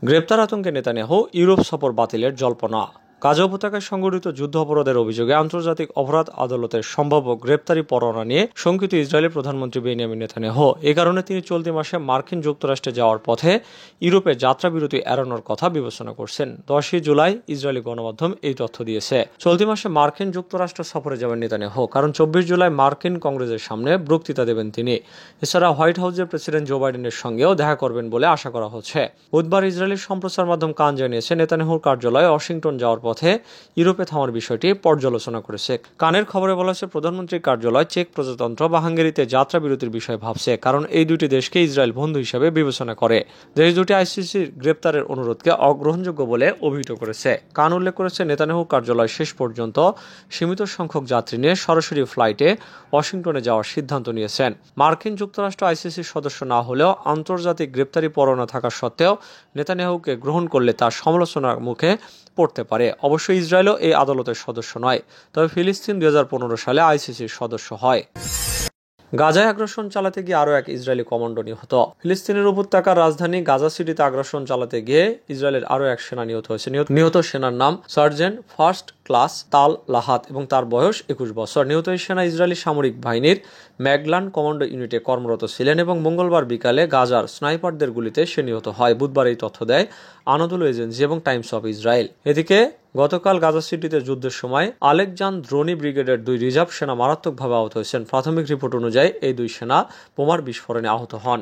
গ্রেপ্তার আতঙ্কে Netanyahu Europe সফর বাতিলের জল্পনা। গাজা উপত্যকায় সংঘটিত যুদ্ধ অপরাধের অভিযোগে আন্তর্জাতিক অপরাধ আদালতের সম্ভাব্য গ্রেপ্তারি পরোয়ানা নিয়ে শঙ্কিত ইসরায়েলি প্রধানমন্ত্রী বেনিয়ামিন নেতানিয়াহু। এ কারণে তিনি চলতি মাসে মার্কিন যুক্তরাষ্ট্রে যাওয়ার পথে ইউরোপে যাত্রাবিরতি এড়ানোর কথা বিবেচনা করছেন। 10 জুলাই ইসরায়েলি গণমাধ্যম এই তথ্য দিয়েছে। চলতি মাসে মার্কিন যুক্তরাষ্ট্র সফরে যাবেন নেতানিয়াহু, কারণ 24 জুলাই মার্কিন কংগ্রেসের সামনে বক্তৃতা দেবেন তিনি। এছাড়া হোয়াইট হাউসের প্রেসিডেন্ট জো বাইডেনের সঙ্গেও দেখা করবেন বলে আশা করা হচ্ছে। বুধবার ইসরায়েলি সম্প্রচার মাধ্যম কান জানিয়েছে, নেতানিয়াহুর কার্যালয় ওয়াশিংটন যাওয়ার পথে ইউরোপে থামার বিষয়টি পর্যালোচনা করেছে। কানের খবরে বলা হয়েছে, প্রধানমন্ত্রীর কার্যালয় চেক প্রজাতন্ত্র বা হাঙ্গেরিতে যাত্রা বিরতির বিষয়ে ভাবছে, কারণ এই দুটি দেশকে ইসরায়েল বন্ধু হিসেবে বিবেচনা করে। দেশ দুটি আইসিসির গ্রেপ্তারের অনুরোধকে অগ্রহণযোগ্য বলে অভিহিত করেছে। কান উল্লেখ করেছে, নেতানিয়াহু কার্যালয় শেষ পর্যন্ত সীমিত সংখ্যক যাত্রী নিয়ে সরাসরি ফ্লাইটে ওয়াশিংটনে যাওয়ার সিদ্ধান্ত নিয়েছেন। মার্কিন যুক্তরাষ্ট্র আইসিসির সদস্য না হলেও আন্তর্জাতিক গ্রেপ্তারি পরোয়ানা থাকা সত্ত্বেও নেতানিয়াহুকে গ্রহণ করলে তার সমালোচনার মুখে পড়তে পারে। অবশ্যই ইসরায়েলও এই আদালতের সদস্য নয়, তবে ফিলিস্তিন 2015 সালে আইসিসির সদস্য হয়। গাজায় আগ্রাসন চালাতে গিয়ে আরও এক ইসরায়েলি কমান্ডো নিহত। ফিলিস্তিনের উপত্যকার রাজধানী গাজা সিটিতে আগ্রাসন চালাতে গিয়ে ইসরায়েলের আরও এক সেনা নিহত হয়েছে। নিহত সেনার নাম সার্জেন্ট ফার্স্ট ক্লাস তাল লাহাত এবং তার বয়স 21 বছর। নিহত এই সেনা ইসরায়েলি সামরিক বাহিনীর ম্যাগলান কমান্ডো ইউনিটে কর্মরত ছিলেন এবং মঙ্গলবার বিকালে গাজার স্নাইপারদের গুলিতে সে নিহত হয়। বুধবার এই তথ্য দেয় আনাদোলু এজেন্সি এবং টাইমস অফ ইসরায়েল। এদিকে গতকাল গাজা সিটিতে যুদ্ধের সময় আলেকজান্দ্রোনি ব্রিগেডের 2 রিজার্ভ সেনা মারাত্মকভাবে আহত হয়েছেন। প্রাথমিক রিপোর্ট অনুযায়ী এই 2 সেনা বোমার বিস্ফোরণে আহত হন।